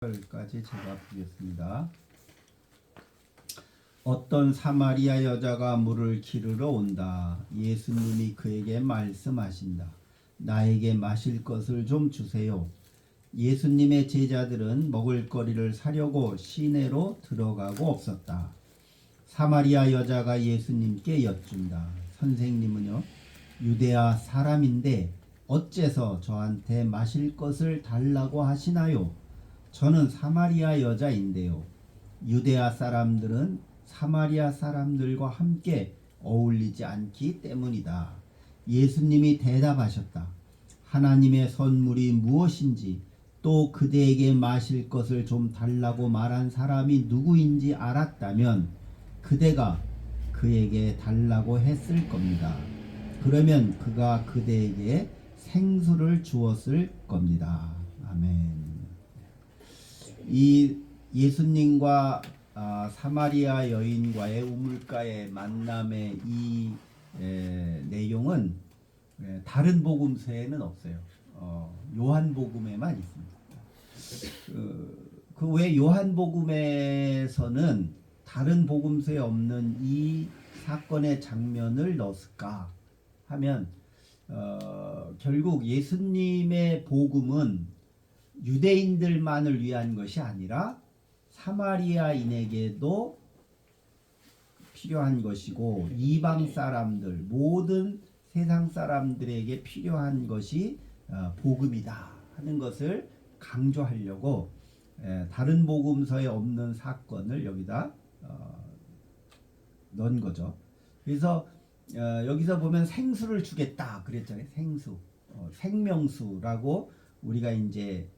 까지 제가 보겠습니다. 어떤 사마리아 여자가 물을 기르러 온다. 예수님이 그에게 말씀하신다. 나에게 마실 것을 좀 주세요. 예수님의 제자들은 먹을거리를 사려고 시내로 들어가고 없었다. 사마리아 여자가 예수님께 여쭌다. 선생님은요, 유대아 사람인데 어째서 저한테 마실 것을 달라고 하시나요? 저는 사마리아 여자인데요. 유대아 사람들은 사마리아 사람들과 함께 어울리지 않기 때문이다. 예수님이 대답하셨다. 하나님의 선물이 무엇인지 또 그대에게 마실 것을 좀 달라고 말한 사람이 누구인지 알았다면 그대가 그에게 달라고 했을 겁니다. 그러면 그가 그대에게 생수를 주었을 겁니다. 아멘. 이 예수님과 사마리아 여인과의 우물가의 만남의 이 내용은 다른 복음서에는 없어요. 요한복음에만 있습니다. 그 왜 요한복음에서는 다른 복음서에 없는 이 사건의 장면을 넣었을까 하면 결국 예수님의 복음은 유대인들만을 위한 것이 아니라 사마리아인에게도 필요한 것이고 이방 사람들 모든 세상 사람들에게 필요한 것이 복음이다 하는 것을 강조하려고 다른 복음서에 없는 사건을 여기다 넣은 거죠. 그래서 여기서 보면 생수를 주겠다 그랬잖아요. 생수, 생명수라고 우리가 이제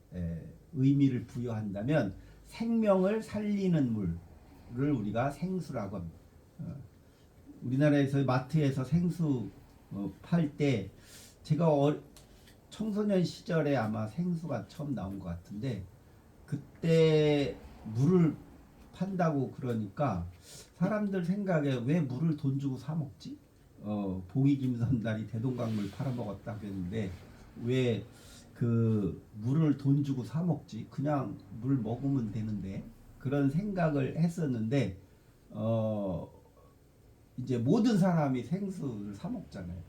의미를 부여한다면 생명을 살리는 물을 우리가 생수라고 합니다. 우리나라에서 마트에서 생수 팔 때 제가 청소년 시절에 아마 생수가 처음 나온 것 같은데 그때 물을 판다고 그러니까 사람들 생각에 왜 물을 돈 주고 사 먹지? 봉이 김선달이 대동강물 팔아먹었다고 했는데 왜 그 물을 돈 주고 사 먹지? 그냥 물 먹으면 되는데 그런 생각을 했었는데 이제 모든 사람이 생수를 사 먹잖아요.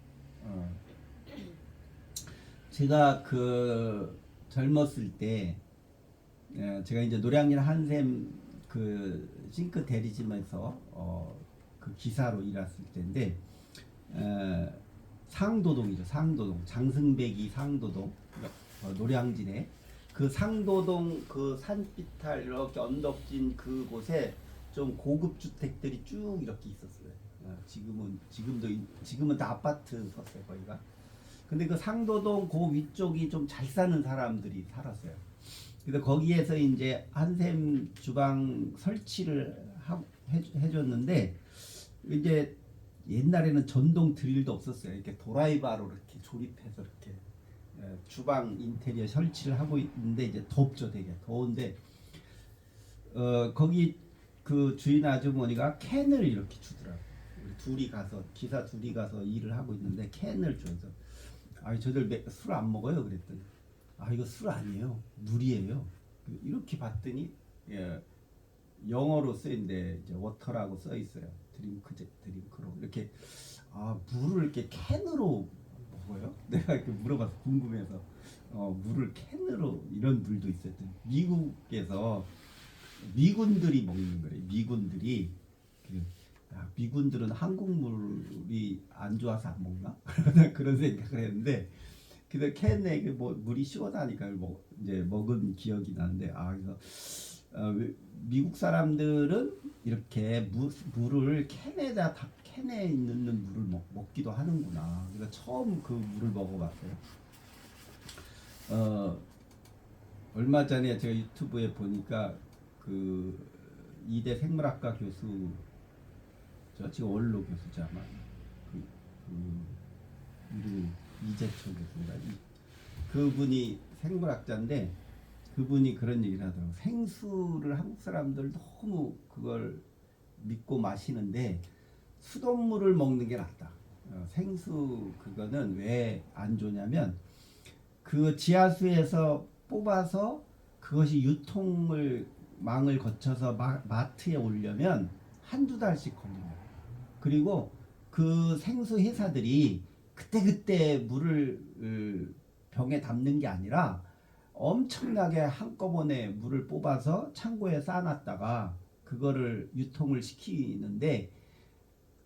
제가 그 젊었을 때 제가 이제 노량진 한샘 그 싱크 대리점에서 그 기사로 일했을 때인데 상도동이죠. 상도동 장승배기 상도동 노량진에 그 상도동 그 산비탈 이렇게 언덕진 그곳에 좀 고급 주택들이 쭉 이렇게 있었어요. 지금은 다 아파트 섰어요 거기가. 근데 그 상도동 그 위쪽이 좀 잘 사는 사람들이 살았어요. 그래서 거기에서 이제 한샘 주방 설치를 해줬는데 이제 옛날에는 전동 드릴도 없었어요. 이렇게 도라이바로 이렇게 조립해서 이렇게 주방 인테리어 설치를 하고 있는데 이제 덥죠, 되게 더운데 거기 그 주인 아주머니가 캔을 이렇게 주더라고. 우리 둘이 가서 기사 둘이 가서 일을 하고 있는데 캔을 줘서 저들 술 안 먹어요 그랬더니 이거 술 아니에요, 물이에요. 이렇게 봤더니 영어로 쓰인데 이제 워터라고 써 있어요. 드링크로 이렇게 물을 이렇게 캔으로 먹어요? 내가 이렇게 물어봐서 궁금해서 물을 캔으로 이런 물도 있었더니 미국에서 미군들이 먹는 거래요. 미군들은 한국 물이 안 좋아서 안 먹나? 그런 생각을 했는데 그래서 캔에 물이 시원하니까 이제 먹은 기억이 나는데 그래서 미국 사람들은 이렇게 물을 캔에 넣는 물을 먹기도 하는구나. 그래서 처음 그 물을 먹어봤어요. 얼마 전에 제가 유튜브에 보니까 그 이대 생물학과 교수, 지금 원로 교수죠 아마. 이름이 이재철 교수인가? 그분이 생물학자인데 그분이 그런 얘기를 하더라고요. 생수를 한국 사람들 너무 그걸 믿고 마시는데 수돗물을 먹는 게 낫다. 생수 그거는 왜 안 좋냐면 그 지하수에서 뽑아서 그것이 유통을 망을 거쳐서 마트에 오려면 한두 달씩 걸립니다. 그리고 그 생수 회사들이 그때그때 물을 병에 담는 게 아니라 엄청나게 한꺼번에 물을 뽑아서 창고에 쌓아놨다가 그거를 유통을 시키는데,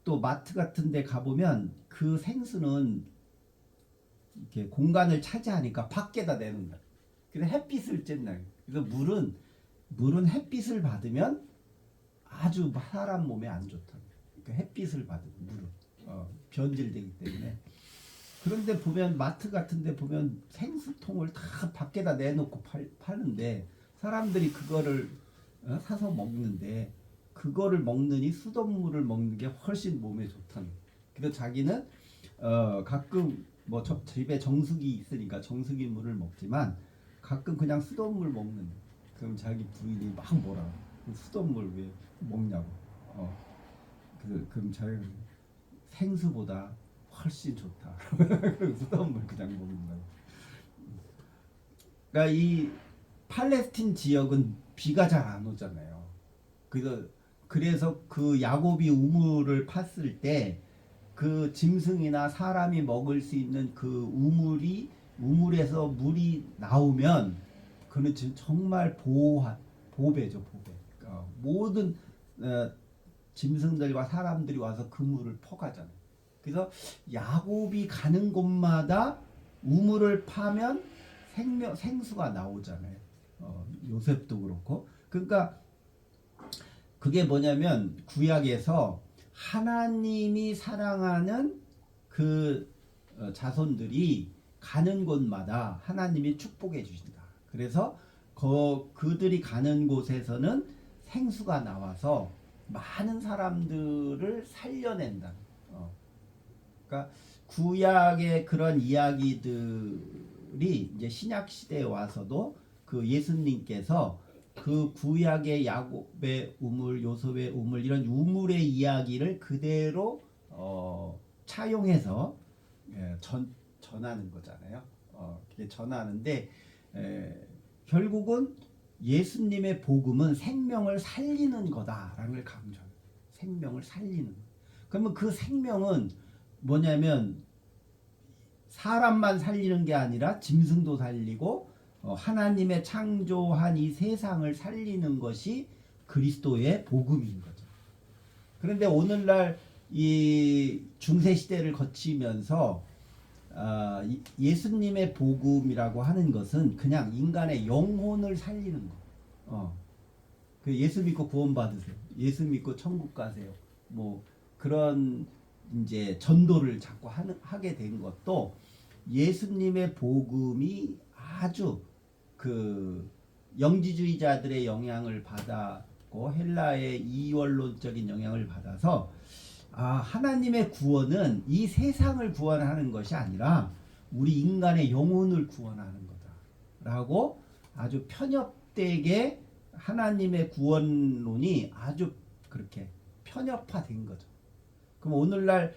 또 마트 같은 데 가보면 그 생수는 이렇게 공간을 차지하니까 밖에다 내놓는다. 그래서 햇빛을 쬐나. 그래서 물은 햇빛을 받으면 아주 사람 몸에 안 좋다. 그러니까 햇빛을 받으면 물은 변질되기 때문에. 그런데 보면 마트 같은 데 보면 생수통을 다 밖에다 내놓고 파는데 사람들이 그거를 사서 먹는데, 그거를 먹느니 수돗물을 먹는 게 훨씬 몸에 좋다는. 그래서 자기는 가끔 뭐 집에 정수기 있으니까 정수기 물을 먹지만 가끔 그냥 수돗물 먹는. 그럼 자기 부인이 막 뭐라, 수돗물 왜 먹냐고. 그럼 자기 생수보다 훨씬 좋다. 수돗물 그냥 먹는다고. 그러니까 이 팔레스틴 지역은 비가 잘 안 오잖아요. 그래서 그 야곱이 우물을 팠을 때 그 짐승이나 사람이 먹을 수 있는 그 우물에서 물이 나오면 그는 지금 정말 보배죠, 보배. 모든 짐승들과 사람들이 와서 그 물을 퍼가잖아요. 그래서 야곱이 가는 곳마다 우물을 파면 생수가 나오잖아요. 요셉도 그렇고. 그러니까 그게 뭐냐면 구약에서 하나님이 사랑하는 그 자손들이 가는 곳마다 하나님이 축복해 주신다. 그래서 그들이 가는 곳에서는 생수가 나와서 많은 사람들을 살려낸다. 그러니까 구약의 그런 이야기들이 이제 신약 시대에 와서도 그 예수님께서 그 구약의 야곱의 우물, 요셉의 우물, 이런 우물의 이야기를 그대로 차용해서 전하는 거잖아요. 전하는데 결국은 예수님의 복음은 생명을 살리는 거다라는 걸 강조합니다. 생명을 살리는. 그러면 그 생명은 뭐냐면 사람만 살리는 게 아니라 짐승도 살리고 하나님의 창조한 이 세상을 살리는 것이 그리스도의 복음인 거죠. 그런데 오늘날 이 중세 시대를 거치면서 예수님의 복음이라고 하는 것은 그냥 인간의 영혼을 살리는 거. 그 예수 믿고 구원 받으세요. 예수 믿고 천국 가세요. 뭐 그런 이제 전도를 자꾸 하게 된 것도 예수님의 복음이 아주 그 영지주의자들의 영향을 받았고 헬라의 이원론적인 영향을 받아서 하나님의 구원은 이 세상을 구원하는 것이 아니라 우리 인간의 영혼을 구원하는 거다라고 아주 편협되게 하나님의 구원론이 아주 그렇게 편협화된 거죠. 그럼 오늘날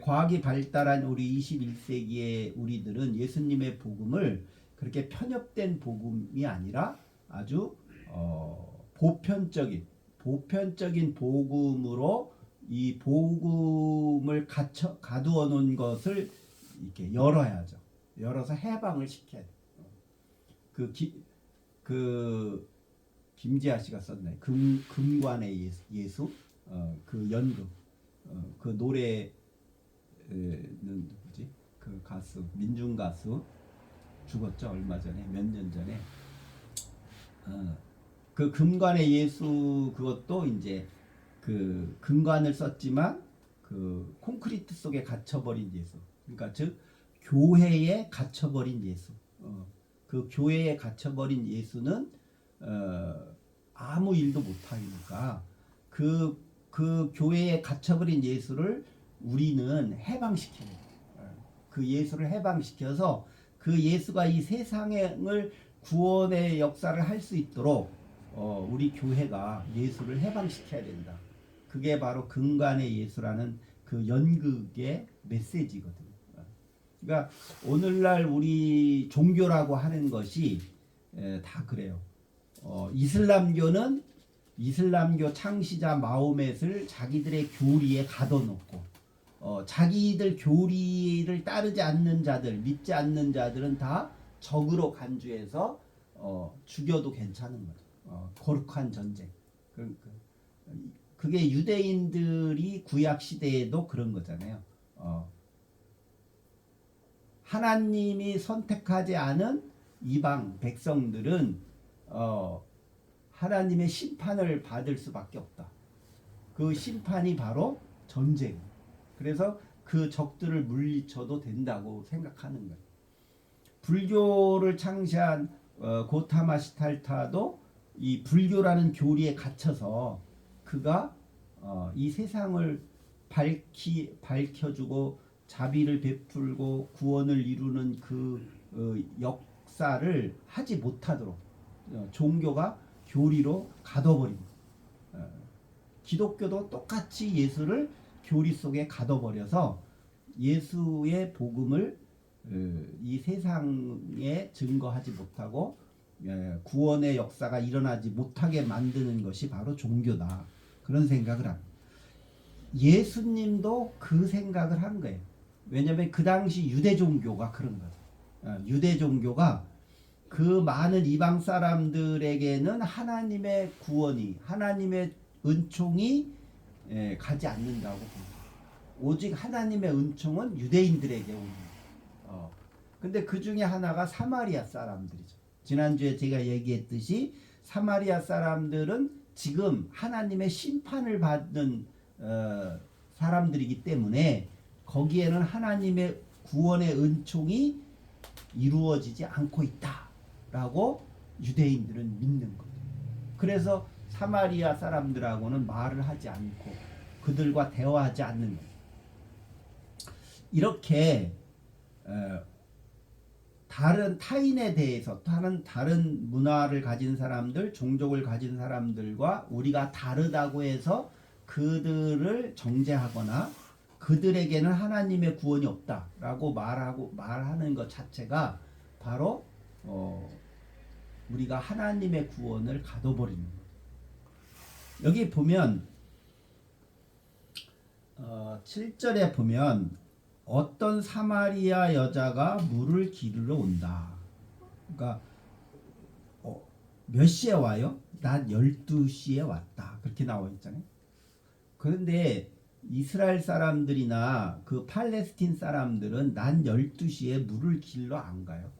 과학이 발달한 우리 21세기의 우리들은 예수님의 복음을 그렇게 편협된 복음이 아니라 아주 보편적인 복음으로 이 복음을 가두어 놓은 것을 이렇게 열어야죠. 열어서 해방을 시켜야 돼요. 그 김지아 씨가 썼네. 금관의 예수, 그 연극, 그 노래는 누구지? 그 가수, 민중 가수 죽었죠, 얼마 전에, 몇 년 전에. 그 금관의 예수, 그것도 이제 그 금관을 썼지만 그 콘크리트 속에 갇혀버린 예수. 그러니까 즉 교회에 갇혀버린 예수. 그 교회에 갇혀버린 예수는 아무 일도 못하니까 그 교회에 갇혀버린 예수를 우리는 해방시켜야 돼요. 그 예수를 해방시켜서 그 예수가 이 세상을 구원의 역사를 할 수 있도록 우리 교회가 예수를 해방시켜야 된다. 그게 바로 금관의 예수라는 그 연극의 메시지거든요. 그러니까 오늘날 우리 종교라고 하는 것이 다 그래요. 이슬람교는 이슬람교 창시자 마호멧을 자기들의 교리에 가둬놓고 자기들 교리를 따르지 않는 자들, 믿지 않는 자들은 다 적으로 간주해서 죽여도 괜찮은 거죠. 거룩한 전쟁. 그게 유대인들이 구약 시대에도 그런 거잖아요. 하나님이 선택하지 않은 이방 백성들은 하나님의 심판을 받을 수밖에 없다. 그 심판이 바로 전쟁. 그래서 그 적들을 물리쳐도 된다고 생각하는 거예요. 불교를 창시한 고타마 시탈타도 이 불교라는 교리에 갇혀서 그가 이 세상을 밝혀주고 자비를 베풀고 구원을 이루는 그 역사를 하지 못하도록 종교가 교리로 가둬버린 거예요. 기독교도 똑같이 예수를 교리 속에 가둬버려서 예수의 복음을 이 세상에 증거하지 못하고 구원의 역사가 일어나지 못하게 만드는 것이 바로 종교다. 그런 생각을 합니다. 예수님도 그 생각을 한 거예요. 왜냐하면 그 당시 유대 종교가 그런 거죠. 유대 종교가 그 많은 이방 사람들에게는 하나님의 구원이, 하나님의 은총이 가지 않는다고 봅니다. 오직 하나님의 은총은 유대인들에게 오는 거예요. 근데 그 중에 하나가 사마리아 사람들이죠. 지난주에 제가 얘기했듯이 사마리아 사람들은 지금 하나님의 심판을 받는 사람들이기 때문에 거기에는 하나님의 구원의 은총이 이루어지지 않고 있다라고 유대인들은 믿는 거죠. 그래서 사마리아 사람들하고는 말을 하지 않고 그들과 대화하지 않는 거예요. 이렇게 다른 타인에 대해서 다른 문화를 가진 사람들, 종족을 가진 사람들과 우리가 다르다고 해서 그들을 정죄하거나 그들에게는 하나님의 구원이 없다라고 말하는 것 자체가 바로 우리가 하나님의 구원을 가둬버리는 거예요. 여기 보면 7절에 보면 어떤 사마리아 여자가 물을 기르러 온다. 그러니까 몇 시에 와요? 낮 12시에 왔다. 그렇게 나와 있잖아요. 그런데 이스라엘 사람들이나 그 팔레스틴 사람들은 낮 12시에 물을 길러 안 가요.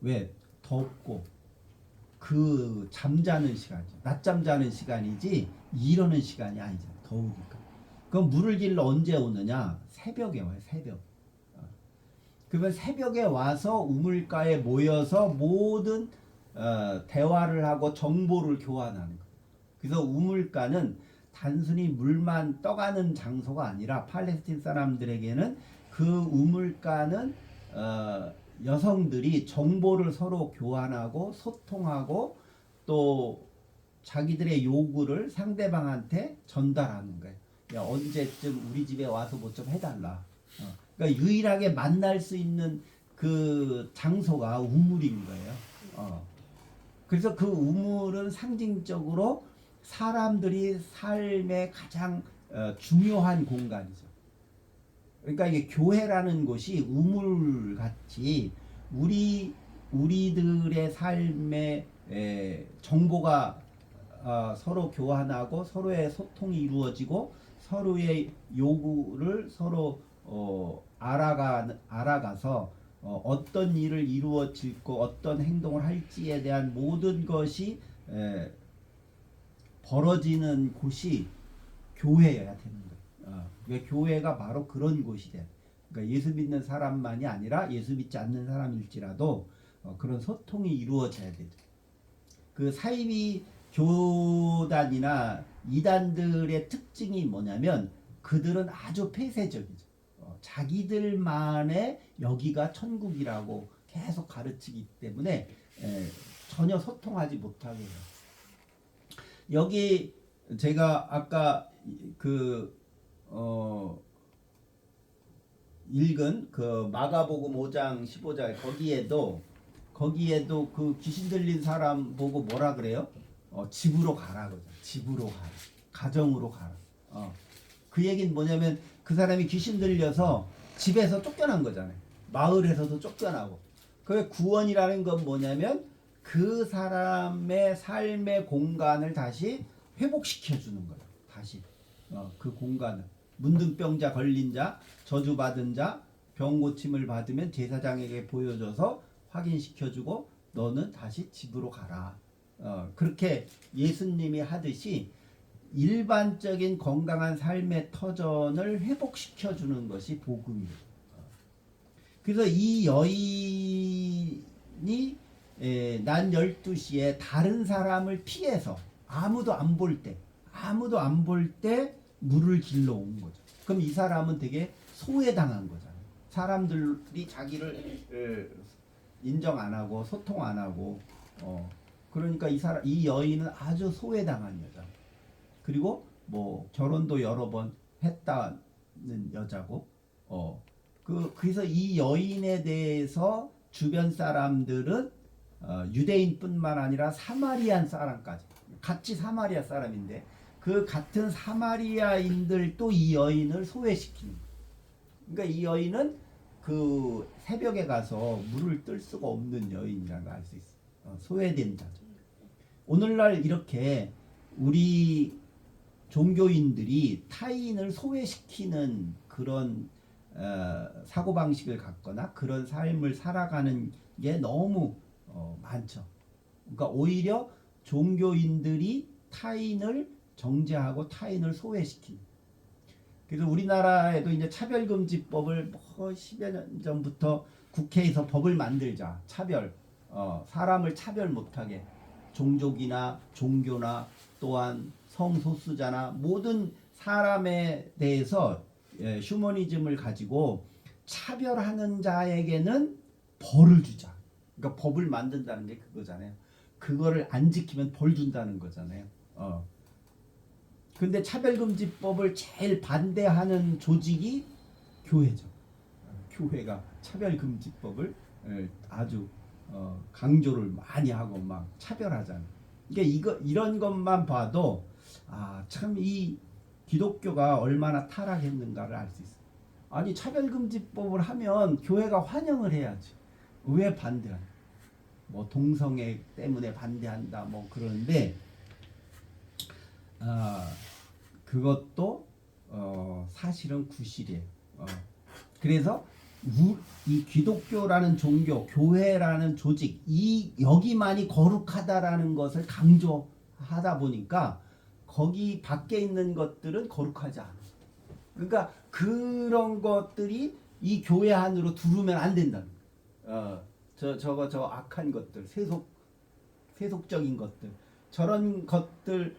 왜? 덥고 그 잠자는 시간이죠. 낮잠 자는 시간이지 이러는 시간이 아니잖아요. 더우니까. 그럼 물을 길러 언제 오느냐? 새벽에 와요. 새벽. 그러면 새벽에 와서 우물가에 모여서 모든 대화를 하고 정보를 교환하는 거예요. 그래서 우물가는 단순히 물만 떠가는 장소가 아니라 팔레스틴 사람들에게는 그 우물가는 여성들이 정보를 서로 교환하고 소통하고 또 자기들의 요구를 상대방한테 전달하는 거예요. 야, 언제쯤 우리 집에 와서 뭐 좀 해달라. 그러니까 유일하게 만날 수 있는 그 장소가 우물인 거예요. 그래서 그 우물은 상징적으로 사람들이 삶의 가장 중요한 공간이죠. 그러니까 이게 교회라는 곳이 우물같이 우리들의 삶의 정보가 서로 교환하고 서로의 소통이 이루어지고 서로의 요구를 서로 알아가서 어떤 일을 이루어질고 어떤 행동을 할지에 대한 모든 것이 벌어지는 곳이 교회여야 되는 거예요. 왜 교회가 바로 그런 곳이 돼. 그러니까 예수 믿는 사람만이 아니라 예수 믿지 않는 사람일지라도 그런 소통이 이루어져야 되죠. 그 사이비 교단이나 이단들의 특징이 뭐냐면 그들은 아주 폐쇄적이죠. 자기들만의 여기가 천국이라고 계속 가르치기 때문에 전혀 소통하지 못하게 해요. 여기 제가 아까 읽은 그 마가복음 5장 15절 거기에도 거기에도 그 귀신 들린 사람 보고 뭐라 그래요? 집으로 가라 그러죠. 집으로 가라. 가정으로 가라. 그 얘기는 뭐냐면 그 사람이 귀신 들려서 집에서 쫓겨난 거잖아요. 마을에서도 쫓겨나고. 그 구원이라는 건 뭐냐면 그 사람의 삶의 공간을 다시 회복시켜 주는 거예요. 다시 그 공간을 문둥병자 걸린 자, 저주받은 자, 병 고침을 받으면 제사장에게 보여줘서 확인시켜주고 너는 다시 집으로 가라. 그렇게 예수님이 하듯이 일반적인 건강한 삶의 터전을 회복시켜주는 것이 복음이에요. 그래서 이 여인이 낮 12시에 다른 사람을 피해서 아무도 안 볼 때 물을 길러 온 거죠. 그럼 이 사람은 되게 소외당한 거잖아요. 사람들이 자기를 인정 안 하고 소통 안 하고 그러니까 이 여인은 아주 소외당한 여자. 그리고 뭐 결혼도 여러 번 했다는 여자고 그래서 이 여인에 대해서 주변 사람들은 유대인뿐만 아니라 사마리안 사람까지 같이 사마리아 사람인데 그 같은 사마리아인들도 이 여인을 소외시키는 거예요. 그러니까 이 여인은 그 새벽에 가서 물을 뜰 수가 없는 여인이라는 걸 알 수 있어요. 소외된 자죠. 오늘날 이렇게 우리 종교인들이 타인을 소외시키는 그런 사고방식을 갖거나 그런 삶을 살아가는 게 너무 많죠. 그러니까 오히려 종교인들이 타인을 정죄하고 타인을 소외시키는. 그래서 우리나라에도 이제 차별금지법을 10여 년 전부터 국회에서 법을 만들자. 사람을 차별 못하게 종족이나 종교나 또한 성소수자나 모든 사람에 대해서 휴머니즘을 가지고 차별하는 자에게는 벌을 주자. 그러니까 법을 만든다는 게 그거잖아요. 그거를 안 지키면 벌 준다는 거잖아요. 근데 차별금지법을 제일 반대하는 조직이 교회죠. 교회가 차별금지법을 아주 강조를 많이 하고 막 차별하잖아요. 그러니까 이런 것만 봐도 참 이 기독교가 얼마나 타락했는가를 알 수 있어요. 아니 차별금지법을 하면 교회가 환영을 해야지. 왜 반대하냐? 뭐 동성애 때문에 반대한다 뭐 그러는데 그것도 사실은 구실이에요. 그래서 이 기독교라는 종교, 교회라는 조직, 여기만이 거룩하다라는 것을 강조하다 보니까 거기 밖에 있는 것들은 거룩하지 않아. 그러니까 그런 것들이 이 교회 안으로 들어오면 안 된다는 거예요. 저 악한 것들, 세속적인 것들, 저런 것들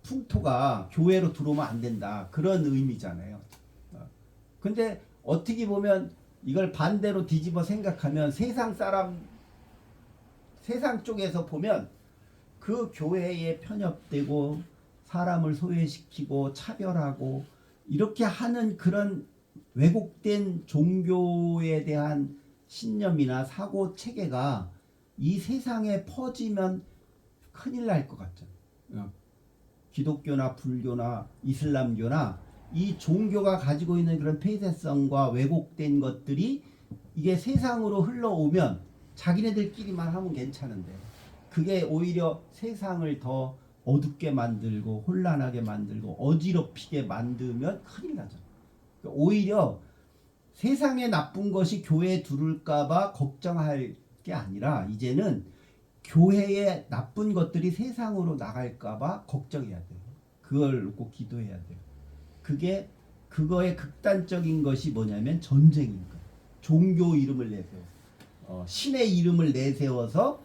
풍토가 교회로 들어오면 안 된다. 그런 의미잖아요. 근데 어떻게 보면 이걸 반대로 뒤집어 생각하면 세상 쪽에서 보면 그 교회에 편협되고 사람을 소외시키고 차별하고 이렇게 하는 그런 왜곡된 종교에 대한 신념이나 사고 체계가 이 세상에 퍼지면 큰일 날 것 같죠. 기독교나 불교나 이슬람교나 이 종교가 가지고 있는 그런 폐쇄성과 왜곡된 것들이 이게 세상으로 흘러오면 자기네들끼리만 하면 괜찮은데 그게 오히려 세상을 더 어둡게 만들고 혼란하게 만들고 어지럽히게 만들면 큰일 나죠. 오히려 세상에 나쁜 것이 교회에 들어올까봐 걱정할 게 아니라 이제는 교회에 나쁜 것들이 세상으로 나갈까봐 걱정해야 돼요. 그걸 놓고 기도해야 돼요. 그거의 극단적인 것이 뭐냐면 전쟁인 거예요. 종교 이름을 내세워서 신의 이름을 내세워서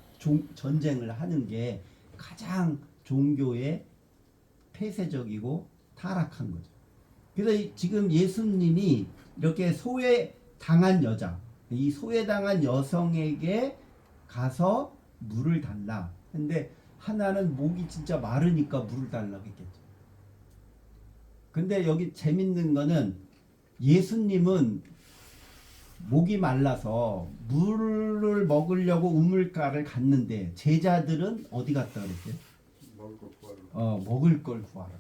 전쟁을 하는 게 가장 종교의 폐쇄적이고 타락한 거죠. 그래서 지금 예수님이 이렇게 소외당한 여자, 이 소외당한 여성에게 가서 물을 달라. 근데 하나는 목이 진짜 마르니까 물을 달라고 했겠죠. 근데 여기 재밌는 거는 예수님은 목이 말라서 물을 먹으려고 우물가를 갔는데 제자들은 어디 갔다 그랬어요? 먹을 거 구하러. 먹을 걸 구하라.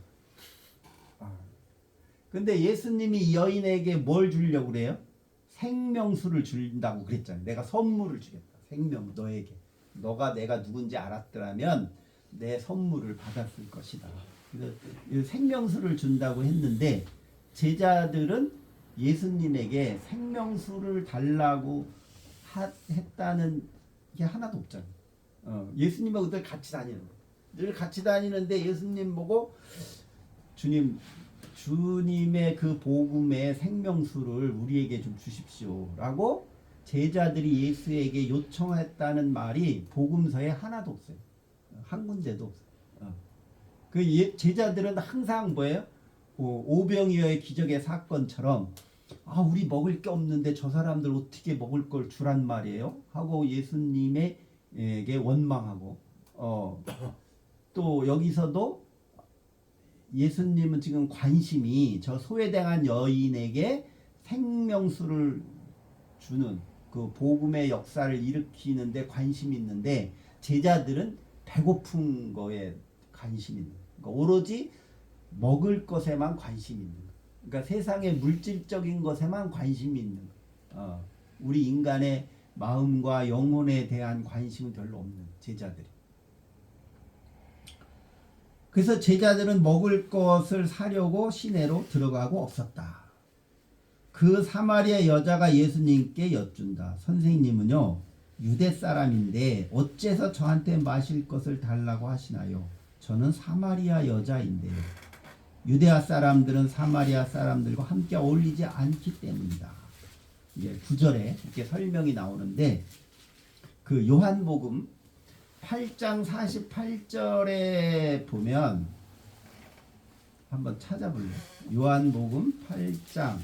근데 예수님이 이 여인에게 뭘 주려고 그래요? 생명수를 준다고 그랬잖아요. 내가 선물을 주겠다. 생명 너에게. 너가 내가 누군지 알았더라면 내 선물을 받았을 것이다. 그래서 이 생명수를 준다고 했는데 제자들은 예수님에게 생명수를 달라고 했다는 게 하나도 없잖아요. 예수님하고 늘 같이 다니는 거예요. 늘 같이 다니는데 예수님 보고 주님의 그 복음의 생명수를 우리에게 좀 주십시오라고 제자들이 예수에게 요청했다는 말이 복음서에 하나도 없어요. 한 군데도 없어요. 제자들은 항상 뭐예요? 오병이어의 기적의 사건처럼 우리 먹을 게 없는데 저 사람들 어떻게 먹을 걸 주란 말이에요? 하고 예수님에게 원망하고 또 여기서도 예수님은 지금 관심이 저 소외당한 여인에게 생명수를 주는 그 복음의 역사를 일으키는데 관심이 있는데 제자들은 배고픈 거에 관심이 있는 거예요. 그러니까 오로지 먹을 것에만 관심이 있는 거예요. 그러니까 세상의 물질적인 것에만 관심이 있는 거예요. 우리 인간의 마음과 영혼에 대한 관심은 별로 없는 제자들이. 그래서 제자들은 먹을 것을 사려고 시내로 들어가고 없었다. 그 사마리아 여자가 예수님께 여쭌다. 선생님은요 유대 사람인데 어째서 저한테 마실 것을 달라고 하시나요? 저는 사마리아 여자인데 유대아 사람들은 사마리아 사람들과 함께 어울리지 않기 때문이다. 이제 9절에 이렇게 설명이 나오는데 그 요한복음 8장 48절에 보면 한번 찾아볼래요? 요한복음 8장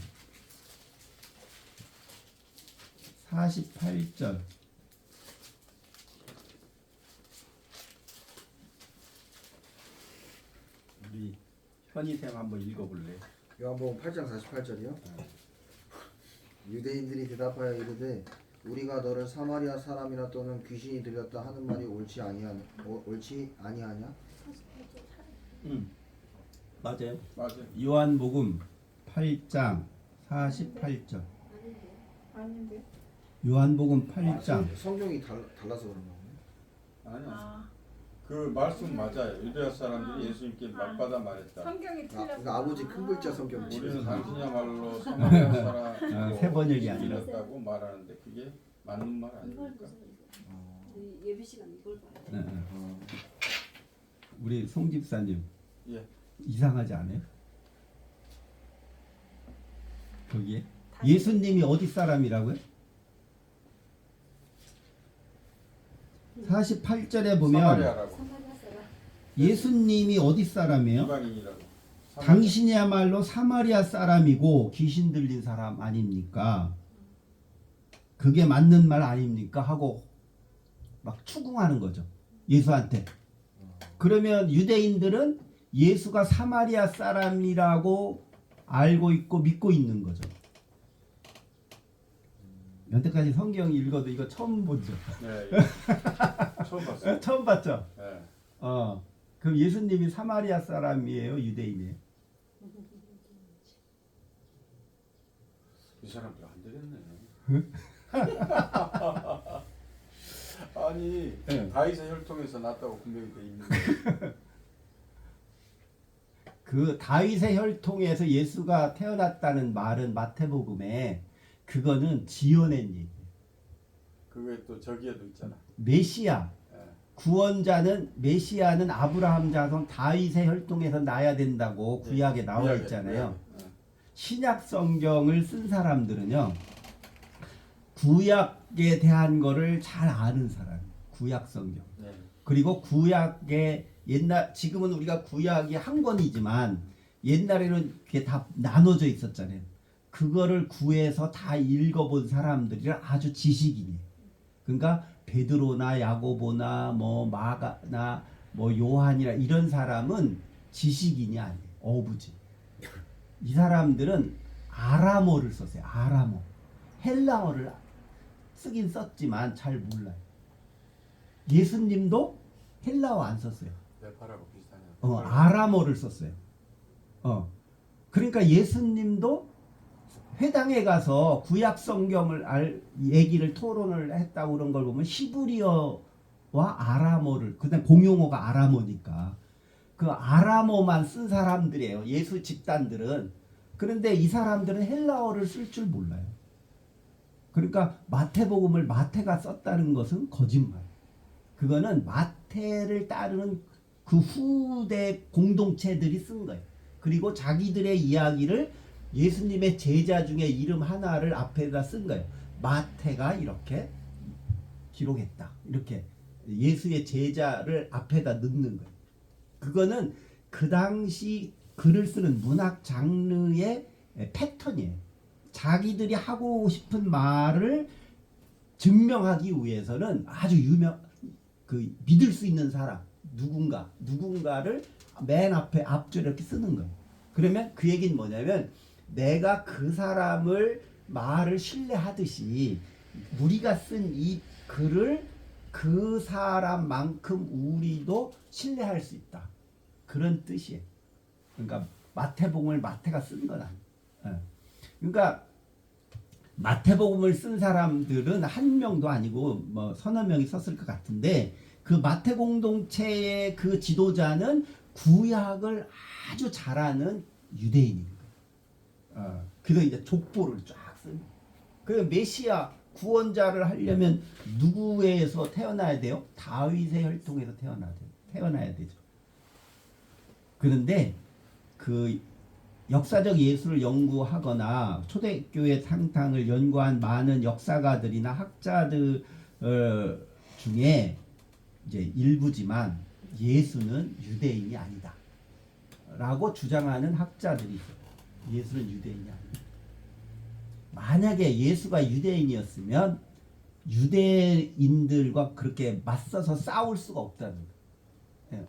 48절 우리 현희쌤 한번 읽어볼래요? 요한복음 8장 48절이요. 유대인들이 대답하여 이르되 우리가 너를 사마리아 사람이라 또는 귀신이 들렸다 하는 말이 옳지 아니하냐? 맞아요. 맞아요. 요한복음 8장 48절. 아닌데. 요한복음 8장. 성경이 달라서 그런가 보네. 아니요. 그 말씀 맞아요. 유대아 사람들이 예수님께 맞받아 말했다. 성경이 틀렸어. 그러니까 아버지 큰 글자 성경 우리는 집에서 당신이야말로 사마리아 사람이고 세 번역이 아니라. 들렸다고 말하는데 그게 맞는 말 이걸 아닙니까? 보세요. 우리 예배 시간 이걸 봐요. 네. 우리 송 집사님 예. 이상하지 않아요? 거기에 예수님이 어디 사람이라고요? 48절에 보면 사마리아라고. 사마리아 사람. 예수님이 어디 사람이에요? 이방인이라고. 당신이야말로 사마리아 사람이고 귀신 들린 사람 아닙니까? 그게 맞는 말 아닙니까? 하고 막 추궁하는 거죠. 예수한테. 그러면 유대인들은 예수가 사마리아 사람이라고 알고 있고 믿고 있는 거죠. 여태까지 성경 읽어도 이거 처음 보죠. 네. 처음 봤어요. 처음 봤죠. 네. 그럼 예수님이 사마리아 사람이에요, 유대인이에요? 이 사람들 안 되겠네. 아니 네. 다윗의 혈통에서 났다고 분명히 돼 있는데. 그 다윗의 혈통에서 예수가 태어났다는 말은 마태복음에 그거는 지어낸 얘기예요. 그게 또 저기에도 있잖아. 메시아 예. 구원자는 메시아는 아브라함 자손 다윗의 혈통에서 나야 된다고 구약에 나와 구약에, 있잖아요. 구약에. 신약 성경을 쓴 사람들은요. 구약에 대한 거를 잘 아는 사람. 구약 성경. 네. 그리고 구약의 지금은 우리가 구약이 한 권이지만 옛날에는 그게 다 나눠져 있었잖아요. 그거를 구해서 다 읽어본 사람들이라 아주 지식인이에요. 그러니까 베드로나 야고보나 뭐 마가나 뭐 요한이라 이런 사람은 지식인이 아니에요. 어부지. 이 사람들은 아람어를 썼어요. 아람어. 헬라어를 쓰긴 썼지만 잘 몰라요. 예수님도 헬라어 안 썼어요. 네팔하고 비슷하네요. 아람어를 썼어요. 그러니까 예수님도 회당에 가서 구약 성경을 얘기를 토론을 했다고 그런 걸 보면 히브리어와 아람어를, 그다음 공용어가 아람어니까 그 아람어만 쓴 사람들이에요. 예수 집단들은. 그런데 이 사람들은 헬라어를 쓸 줄 몰라요. 그러니까 마태복음을 마태가 썼다는 것은 거짓말. 그거는 마태를 따르는 그 후대 공동체들이 쓴 거예요. 그리고 자기들의 이야기를 예수님의 제자 중에 이름 하나를 앞에다 쓴 거예요. 마태가 이렇게 기록했다. 이렇게 예수의 제자를 앞에다 넣는 거예요. 그거는 그 당시 글을 쓰는 문학 장르의 패턴이에요. 자기들이 하고 싶은 말을 증명하기 위해서는 아주 믿을 수 있는 사람, 누군가를 맨 앞에 앞줄에 이렇게 쓰는 거예요. 그러면 그 얘기는 뭐냐면 내가 그 사람을 말을 신뢰하듯이 우리가 쓴 이 글을 그 사람만큼 우리도 신뢰할 수 있다. 그런 뜻이에요. 그러니까 마태복음을 마태가 쓴 건 아니에요. 그러니까 마태복음을 쓴 사람들은 한 명도 아니고 뭐 서너 명이 썼을 것 같은데 그 마태 공동체의 그 지도자는 구약을 아주 잘하는 유대인입니다. 그래서 이제 족보를 쫙 쓰는. 그래서 메시아 구원자를 하려면 누구에서 태어나야 돼요? 다윗의 혈통에서 태어나야 되죠. 그런데 그 역사적 예술을 연구하거나 초대교회 상탕을 연구한 많은 역사가들이나 학자들 중에 이제 일부지만 예수는 유대인이 아니다 라고 주장하는 학자들이 있어요. 예수는 유대인이 아니다. 만약에 예수가 유대인이었으면 유대인들과 그렇게 맞서서 싸울 수가 없다는 거예요.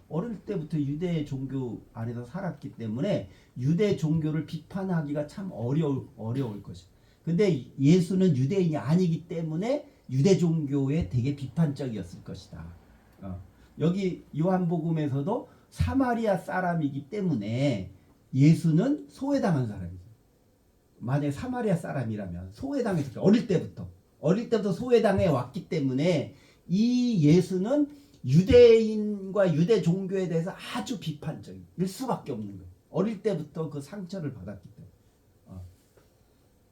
어릴 때부터 유대 종교 안에서 살았기 때문에 유대 종교를 비판하기가 참 어려울 것이에요. 근데 예수는 유대인이 아니기 때문에 유대 종교에 되게 비판적이었을 것이다. 여기 요한복음에서도 사마리아 사람이기 때문에 예수는 소외당한 사람이죠. 만약에 사마리아 사람이라면 소외당했을 거예요. 어릴 때부터 소외당해 왔기 때문에 이 예수는 유대인과 유대 종교에 대해서 아주 비판적일 수밖에 없는 거예요. 어릴 때부터 그 상처를 받았기 때문에.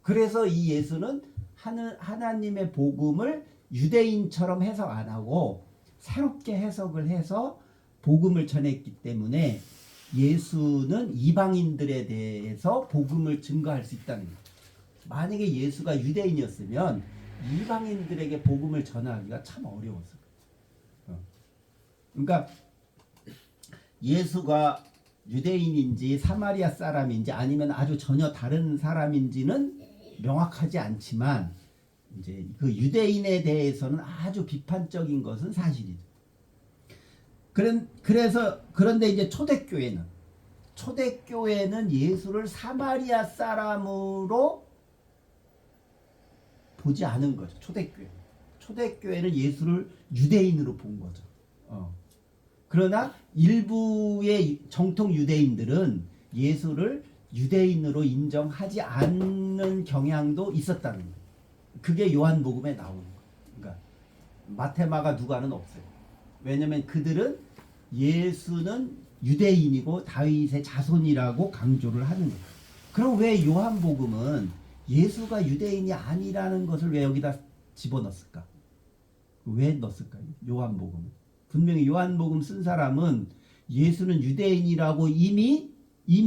그래서 이 예수는 하나님의 복음을 유대인처럼 해석 안 하고 새롭게 해석을 해서 복음을 전했기 때문에 예수는 이방인들에 대해서 복음을 증거할 수 있다는 거예요. 만약에 예수가 유대인이었으면 이방인들에게 복음을 전하기가 참 어려웠을 거예요. 그러니까 예수가 유대인인지 사마리아 사람인지 아니면 아주 전혀 다른 사람인지는 명확하지 않지만 이제 그 유대인에 대해서는 아주 비판적인 것은 사실이죠. 그런데 이제 초대교회는 예수를 사마리아 사람으로 보지 않은 거죠. 초대교회는 예수를 유대인으로 본 거죠. 그러나 일부의 정통 유대인들은 예수를 유대인으로 인정하지 않는 경향도 있었다는 거예요. 그게 요한복음에 나오는 거예요. 그러니까 마태, 마가, 누가는 없어요. 왜냐하면 그들은 예수는 유대인이고 다윗의 자손이라고 강조를 하는 거예요. 그럼 왜 요한복음은 예수가 유대인이 아니라는 것을 왜 여기다 집어넣었을까? 왜 넣었을까요? 요한복음은. 분명히 요한복음 쓴 사람은 예수는 유대인이라고 이미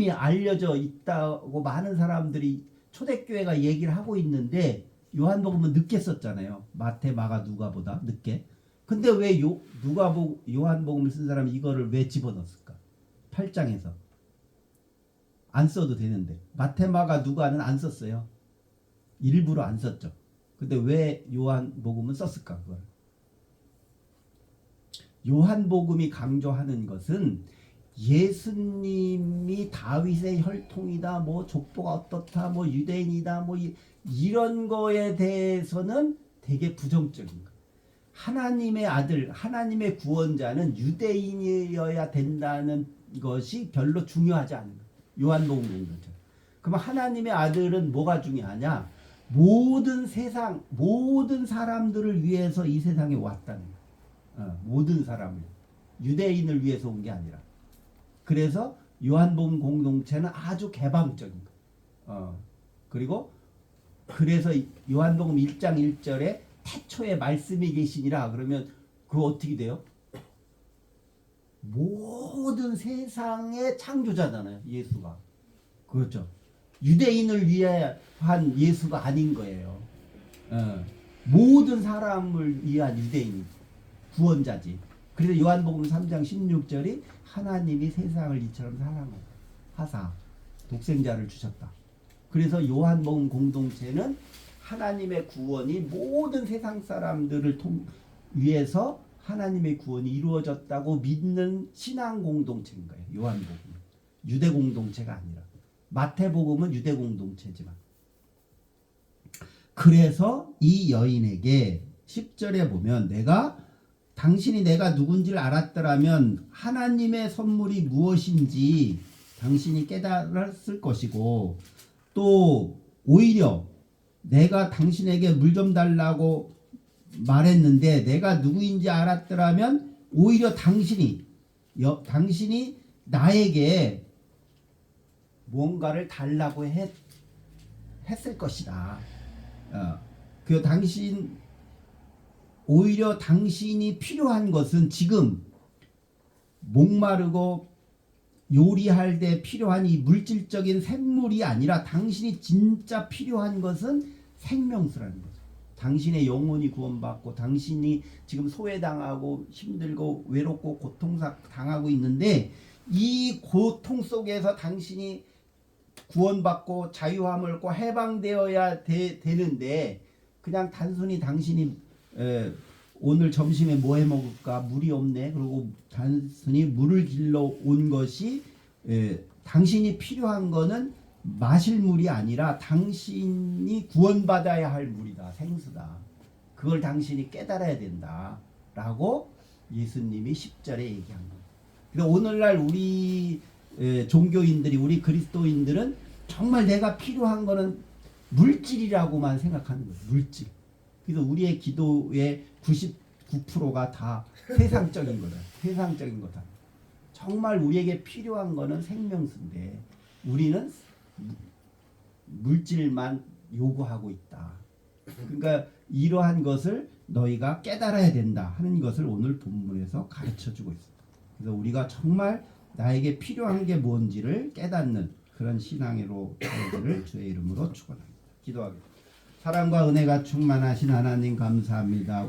알려져 있다고 많은 사람들이 초대교회가 얘기를 하고 있는데 요한복음은 늦게 썼잖아요. 마태, 마가, 누가보다 늦게. 근데 왜 요한복음을 쓴 사람이 이거를 왜 집어넣었을까? 8장에서. 안 써도 되는데. 마태, 마가, 누가는 안 썼어요. 일부러 안 썼죠. 근데 왜 요한복음은 썼을까? 그걸. 요한복음이 강조하는 것은 예수님이 다윗의 혈통이다, 뭐 족보가 어떻다, 뭐 유대인이다, 뭐 이런 거에 대해서는 되게 부정적인 거예요. 하나님의 아들, 하나님의 구원자는 유대인이어야 된다는 것이 별로 중요하지 않은 거예요. 요한복음 공동체. 그럼 하나님의 아들은 뭐가 중요하냐? 모든 세상, 모든 사람들을 위해서 이 세상에 왔다는 거예요. 모든 사람을. 유대인을 위해서 온 게 아니라. 그래서 요한복음 공동체는 아주 개방적인 거예요. 그리고 그래서 요한복음 1장 1절에 태초에 말씀이 계시니라 그러면 그거 어떻게 돼요? 모든 세상의 창조자잖아요. 예수가. 그렇죠. 유대인을 위해 한 예수가 아닌 거예요. 모든 사람을 위한 유대인 구원자지. 그래서 요한복음 3장 16절이 하나님이 세상을 이처럼 사랑하사 독생자를 주셨다. 그래서 요한복음 공동체는 하나님의 구원이 모든 세상 사람들을 위해서 하나님의 구원이 이루어졌다고 믿는 신앙 공동체인 거예요. 요한복음. 유대 공동체가 아니라. 마태복음은 유대 공동체지만. 그래서 이 여인에게 10절에 보면 당신이 내가 누군지를 알았더라면 하나님의 선물이 무엇인지 당신이 깨달았을 것이고 또 오히려 내가 당신에게 물 좀 달라고 말했는데 내가 누구인지 알았더라면 오히려 당신이 나에게 뭔가를 달라고 했을 것이다. 오히려 당신이 필요한 것은 지금 목마르고 요리할 때 필요한 이 물질적인 샘물이 아니라 당신이 진짜 필요한 것은 생명수라는 거죠. 당신의 영혼이 구원받고 당신이 지금 소외당하고 힘들고 외롭고 고통당하고 있는데 이 고통 속에서 당신이 구원받고 자유함을 얻고 해방되어야 되는데 그냥 단순히 당신이 오늘 점심에 뭐 해 먹을까 물이 없네 그리고 단순히 물을 길러 온 것이 당신이 필요한 거는 마실 물이 아니라 당신이 구원받아야 할 물이다. 생수다. 그걸 당신이 깨달아야 된다 라고 예수님이 10절에 얘기한 거예요. 그래서 오늘날 우리 종교인들이 우리 그리스도인들은 정말 내가 필요한 거는 물질이라고만 생각하는 거예요. 물질. 그래서 우리의 기도의 99%가 다 세상적인 거다. 세상적인 거다. 정말 우리에게 필요한 거는 생명수인데 우리는 물질만 요구하고 있다. 그러니까 이러한 것을 너희가 깨달아야 된다 하는 것을 오늘 본문에서 가르쳐주고 있습니다. 그래서 우리가 정말 나에게 필요한 게 뭔지를 깨닫는 그런 신앙으로 되기를 주의 이름으로 축원합니다. 기도하겠습니다. 사랑과 은혜가 충만하신 하나님 감사합니다.